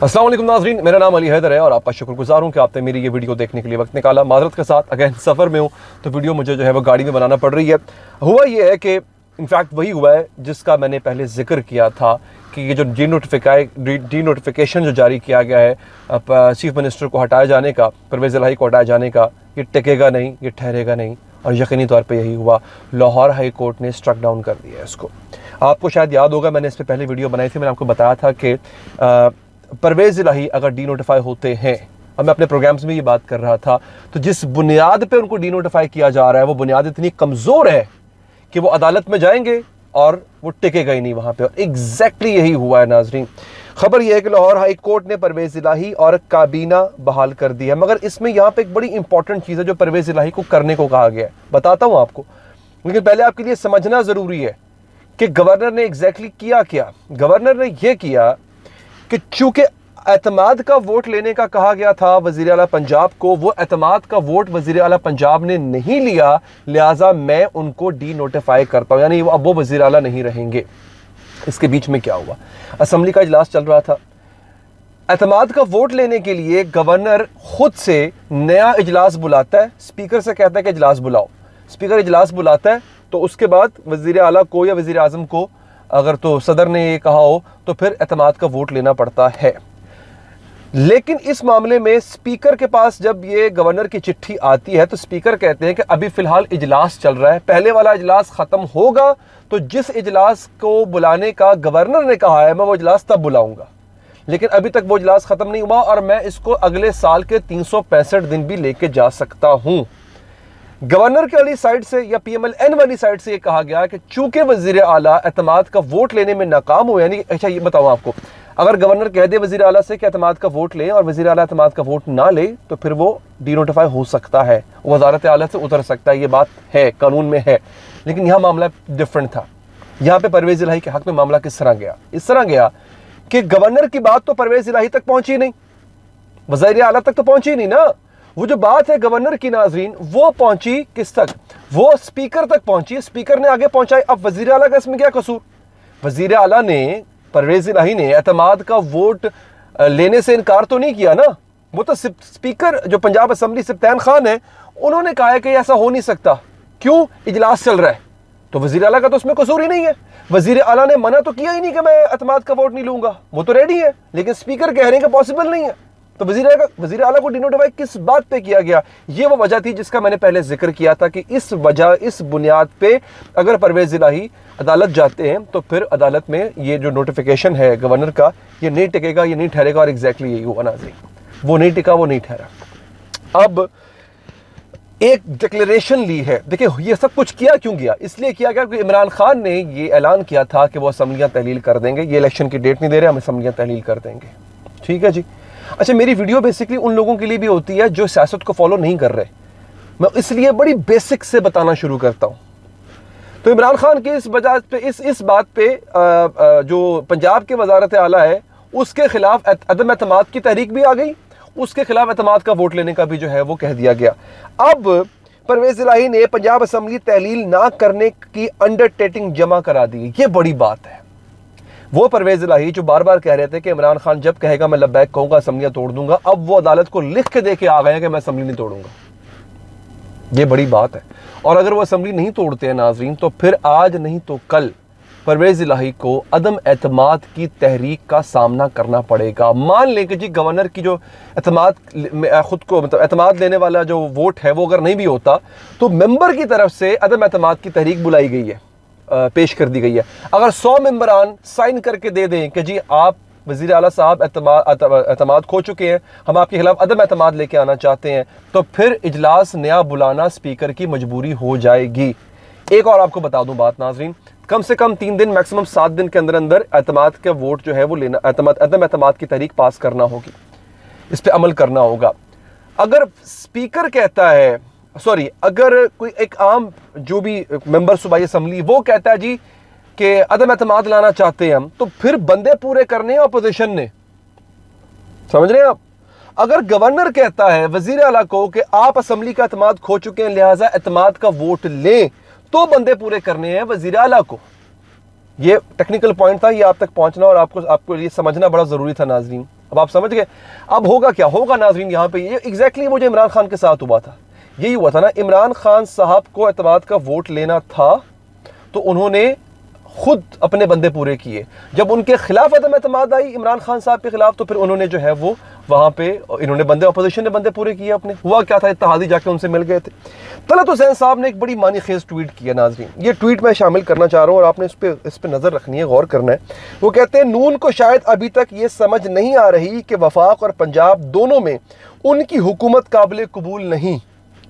अस्सलाम वालेकुम नाज़रीन, मेरा नाम अली हैदर है और आपका शुक्रगुजार हूँ कि आपने मेरी ये वीडियो देखने के लिए वक्त निकाला। माज़रत के साथ अगेन सफ़र में हूँ तो वीडियो मुझे जो है वो गाड़ी में बनाना पड़ रही है। हुआ ये है कि इनफैक्ट वही हुआ है जिसका मैंने पहले जिक्र किया था कि ये जो डी नोटिफिकेशन जो जारी किया गया है चीफ मिनिस्टर को हटाए जाने का, परवेज़ इलाही को हटाए जाने का, ये टिकेगा नहीं, ये ठहरेगा नहीं। और यकीनी तौर पे यही हुआ। लाहौर हाई कोर्ट ने स्ट्रक डाउन कर दिया है इसको। आपको शायद याद होगा, मैंने इस पर पहले वीडियो बनाई थी। मैंने आपको बताया था कि परवेज़ इलाही अगर डी नोटिफाई होते हैं, और मैं अपने प्रोग्राम्स में ये बात कर रहा था, तो जिस बुनियाद पे उनको डी नोटिफाई किया जा रहा है वो बुनियाद इतनी कमज़ोर है कि वो अदालत में जाएंगे और वो टिकेगा ही नहीं वहाँ पे। और एग्जैक्टली यही हुआ है नाजरीन। खबर यह है कि लाहौर हाई कोर्ट ने परवेज़ इलाही और काबीना बहाल कर दी है। मगर इसमें यहाँ पे एक बड़ी इंपॉर्टेंट चीज़ है जो परवेज़ इलाही को करने को कहा गया है, बताता हूँ आपको। लेकिन पहले आपके लिए समझना ज़रूरी है कि गवर्नर ने एग्जैक्टली किया क्या। गवर्नर ने यह किया कि चूंकि एतमाद का वोट लेने का कहा गया था वज़ीर आला पंजाब को, वो एतमाद का वोट वज़ीर आला पंजाब ने नहीं लिया, लिहाजा मैं उनको डी नोटिफाई करता हूँ, यानी अब वो वज़ीर आला नहीं रहेंगे। इसके बीच में क्या हुआ, असम्बली का इजलास चल रहा था। एतमाद का वोट लेने के लिए गवर्नर खुद से नया इजलास बुलाता है, स्पीकर से कहता है कि इजलास बुलाओ। स्पीकर इजलास बुलाता है तो उसके बाद वज़ीर आला को या वज़ीर आज़म को, अगर तो सदर ने ये कहा हो, तो फिर एतमाद का वोट लेना पड़ता है। लेकिन इस मामले में स्पीकर के पास जब ये गवर्नर की चिट्ठी आती है तो स्पीकर कहते हैं कि अभी फिलहाल इजलास चल रहा है, पहले वाला इजलास खत्म होगा तो जिस इजलास को बुलाने का गवर्नर ने कहा है मैं वो इजलास तब बुलाऊंगा। लेकिन अभी तक वो इजलास खत्म नहीं हुआ और मैं इसको अगले साल के 365 दिन भी लेके जा सकता हूं। गवर्नर के वाली साइड से या PMLN वाली साइड से ये कहा गया कि चूंकि वज़ीर आला एतमाद का वोट लेने में नाकाम हो, यानी अच्छा ये बताऊं आपको, अगर गवर्नर कह दे वज़ीर आला से कि एतमाद का वोट ले और वज़ीर आला एतमाद का वोट ना ले तो फिर वो डी नोटिफाई हो सकता है, वज़ारत आला से उतर सकता है। ये बात है, कानून में है। लेकिन यहाँ मामला डिफरेंट था। यहाँ पे परवेज़ इलाही के हक में मामला किस तरह गया, इस तरह गया कि गवर्नर की बात तो परवेज़ इलाही तक पहुंची नहीं, वज़ीर आला तक तो पहुंची नहीं ना। वो जो बात है गवर्नर की नाजरीन, वो पहुंची किस तक, वो स्पीकर तक पहुंची। स्पीकर ने आगे पहुंचाई। अब वज़ीर आला का इसमें क्या कसूर? वज़ीर आला ने, परवेज़ इलाही ने एतमाद का वोट लेने से इनकार तो नहीं किया ना। वो तो स्पीकर जो पंजाब असम्बली सिप्तान खान है, उन्होंने कहा है कि ऐसा हो नहीं सकता। क्यों? इजलास चल रहा है। तो वज़ीर आला का तो उसमें कसूर ही नहीं है। वज़ीर आला ने मना तो किया ही नहीं कि मैं एतमाद का वोट नहीं लूंगा, वो तो रेडी है। लेकिन स्पीकर कह रहे हैं कि पॉसिबल नहीं है। तो वज़ीर आला को डिनोटिफाई किस बात पे किया गया? ये वो वजह थी जिसका मैंने पहले जिक्र किया था कि इस बुनियाद पे अगर परवेज़ इलाही अदालत जाते हैं तो फिर अदालत में ये जो नोटिफिकेशन है गवर्नर का, ये नहीं टिकेगा, ये नहीं ठहरेगा। और एग्जैक्टली यही हुआ नाज़रीन, वो नहीं टिका, वो नहीं ठहरा। अब एक डिक्लेरेशन ली है। देखिए ये सब कुछ किया क्यों गया? इसलिए किया गया क्योंकि इमरान खान ने ये ऐलान किया था कि वो असम्बलियाँ तहलील कर देंगे। ये इलेक्शन की डेट नहीं दे रहे, हम असम्बलियाँ तहलील कर देंगे। ठीक है जी। अच्छा, मेरी वीडियो बेसिकली उन लोगों के लिए भी होती है जो सियासत को फॉलो नहीं कर रहे। मैं इसलिए बड़ी बेसिक से बताना शुरू करता हूं। तो इमरान खान की इस वजह पे इस बात पे जो पंजाब के वज़ारत आला है उसके खिलाफ अदम एतमाद की तहरीक भी आ गई, उसके खिलाफ एतमाद का वोट लेने का भी जो है वो कह दिया गया। अब परवेज़ इलाही ने पंजाब असम्बली तहलील ना करने की अंडरटेकिंग जमा करा दी। ये बड़ी बात है। वो परवेज़ इलाही जो बार बार कह रहे थे कि इमरान खान जब कहेगा मैं लब्बैक कहूंगा, असम्बलियां तोड़ दूंगा, अब वो अदालत को लिख के दे के आ गए हैं कि मैं असम्बली नहीं तोड़ूंगा। ये बड़ी बात है। और अगर वो असम्बली नहीं तोड़ते हैं नाजरीन, तो फिर आज नहीं तो कल परवेज़ इलाही को अदम एतमाद की तहरीक का सामना करना पड़ेगा। मान लें कि जी गवर्नर की जो एतमाद खुद को मतलब एतमाद लेने वाला जो वोट है वो अगर नहीं भी होता तो मेंबर की तरफ से अदम एतमाद की तहरीक बुलाई गई है, पेश कर दी गई है। अगर 100 मेंबरान साइन करके दे दें कि जी आप वज़ीर आला साहब एतमाद खो चुके हैं, हम आपके खिलाफ अदम एतमाद लेके आना चाहते हैं, तो फिर इजलास नया बुलाना स्पीकर की मजबूरी हो जाएगी। एक और आपको बता दूं बात नाजरीन, कम से कम 3 दिन मैक्सिमम 7 दिन के अंदर अंदर एतमाद के वोट जो है वो लेना, अदम एतमाद की तहरीक पास करना होगी, इस पर अमल करना होगा। अगर स्पीकर कहता है, सॉरी, अगर कोई एक आम जो भी मेंबर सूबाई असम्बली वो कहता है जी कि अदम एतमाद लाना चाहते हैं हम, तो फिर बंदे पूरे करने हैं अपोजिशन ने। समझ रहे हैं आप? अगर गवर्नर कहता है वज़ीर आला को कि आप असम्बली का एतमाद खो चुके हैं, लिहाजा एतमाद का वोट लें, तो बंदे पूरे करने हैं वज़ीर आला को। ये टेक्निकल पॉइंट था, ये आप तक पहुंचना और आपको ये समझना बड़ा ज़रूरी था नाज़रीन। अब आप समझ गए। अब होगा क्या होगा नाजरीन, यहाँ पे ये एग्जैक्टली वो जो इमरान खान के साथ हुआ था, यही हुआ था ना। इमरान खान साहब को एतमाद का वोट लेना था तो उन्होंने खुद अपने बंदे पूरे किए। जब उनके खिलाफ अदम एतमाद आई इमरान खान साहब के खिलाफ, तो फिर उन्होंने जो है वो वहाँ पे इन्होंने बंदे, अपोजिशन ने बंदे पूरे किए अपने। हुआ क्या था, इत्तेहादी जाके उनसे मिल गए थे। तलत हुसैन साहब ने एक बड़ी मानी खेज ट्वीट किया नाजरीन, ये ट्वीट मैं शामिल करना चाह रहा हूँ और आपने इस पर नज़र रखनी है, गौर करना है। वो कहते हैं, नून को शायद अभी तक ये समझ नहीं आ रही कि वफाक और पंजाब दोनों में उनकी हुकूमत काबिल कबूल नहीं।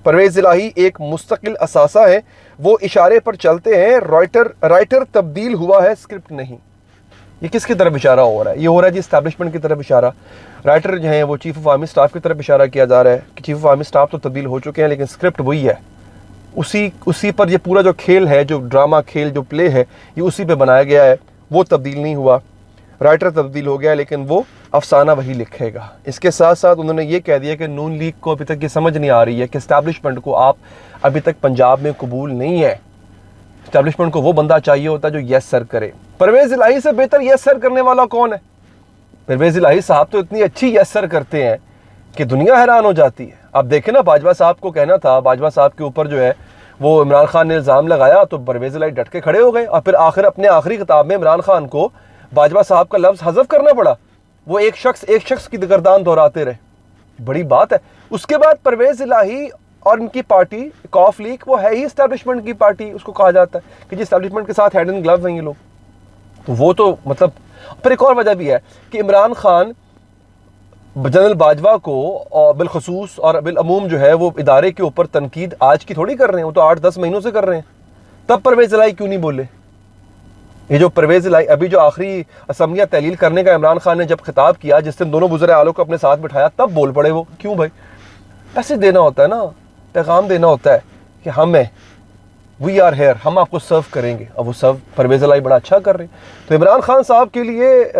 परवेज़ इलाही एक मुस्तकिल असासा है, वो इशारे पर चलते हैं, राइटर तब्दील हुआ है, स्क्रिप्ट नहीं। ये किसकी तरफ इशारा हो रहा है? ये हो रहा है जी इस्टेब्लिशमेंट की तरफ इशारा। राइटर जो है वो चीफ ऑफ आर्मी स्टाफ की तरफ इशारा किया जा रहा है कि चीफ ऑफ आर्मी स्टाफ तो तब्दील हो चुके हैं लेकिन स्क्रिप्ट वही है। उसी पर ये पूरा जो खेल है, जो ड्रामा खेल, जो प्ले है, ये उसी पे बनाया गया है। वो तब्दील नहीं हुआ, राइटर तब्दील हो गया लेकिन वो अफसाना वही लिखेगा। इसके साथ साथ उन्होंने ये कह दिया कि नून लीग को अभी तक ये समझ नहीं आ रही है कि इस्टेब्लिशमेंट को आप अभी तक पंजाब में कबूल नहीं है। इस्टेब्लिशमेंट को वो बंदा चाहिए होता है जो यस सर करे। परवेज़ इलाही से बेहतर यस सर करने वाला कौन है? परवेज़ इलाही साहब तो इतनी अच्छी यस सर करते हैं कि दुनिया हैरान हो जाती है। आप देखें ना, बाजवा साहब को कहना था, बाजवा साहब के ऊपर जो है वो इमरान खान ने इल्ज़ाम लगाया तो परवेज़ इलाही डट के खड़े हो गए और फिर अपने आखिरी किताब में इमरान खान को बाजवा साहब का लफ्ज़ हज़फ करना पड़ा। वो एक शख्स की गर्दान दोहराते रहे, बड़ी बात है। उसके बाद परवेज़ इलाही और इनकी पार्टी कॉफ लीग, वो है ही इस्टेब्लिशमेंट की पार्टी, उसको कहा जाता है कि जी इस्टेब्लिशमेंट के साथ हैंड एंड ग्लव हैं ये लोग। तो वो तो मतलब, फिर एक और वजह भी है कि इमरान खान जनरल बाजवा को और बिलखसूस और बिलअमूम जो है वो इदारे के ऊपर तनकीद आज की थोड़ी कर रहे हैं, वो तो 8-10 महीनों से कर रहे हैं। तब परवेज़ इलाही क्यों नहीं बोले? ये जो परवेज़ इलाही अभी जो आखिरी असम्बलियाँ तहलील करने का इमरान खान ने जब खिताब किया, जिस दिन दोनों वज़ीर आला को अपने साथ बिठाया, तब बोल पड़े वो। क्यों भाई? ऐसे देना होता है ना, पैगाम देना होता है कि हम हैं, वी आर हेयर, हम आपको सर्व करेंगे। अब वो सर्व परवेज़ इलाही बड़ा अच्छा कर रहे हैं। तो इमरान खान साहब के लिए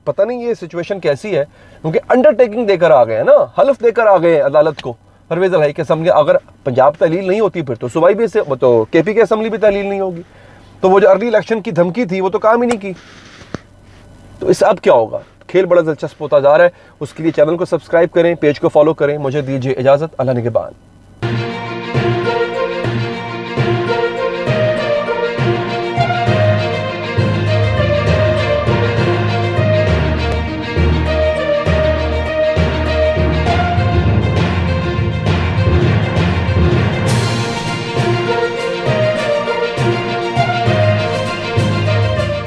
पता नहीं ये सिचुएशन कैसी है, क्योंकि अंडरटेकिंग देकर आ गए हैं ना, हल्फ देकर आ गए हैं अदालत को परवेज़ इलाही की असम्बली। अगर पंजाब तहलील नहीं होती फिर तो सूबाई भी से तो KP की असम्बली भी तहलील नहीं होगी। तो वो जो अर्ली इलेक्शन की धमकी थी वो तो काम ही नहीं की। तो इस अब क्या होगा? खेल बड़ा दिलचस्प होता जा रहा है। उसके लिए चैनल को सब्सक्राइब करें, पेज को फॉलो करें। मुझे दीजिए इजाज़त, अल्लाह निगहबान।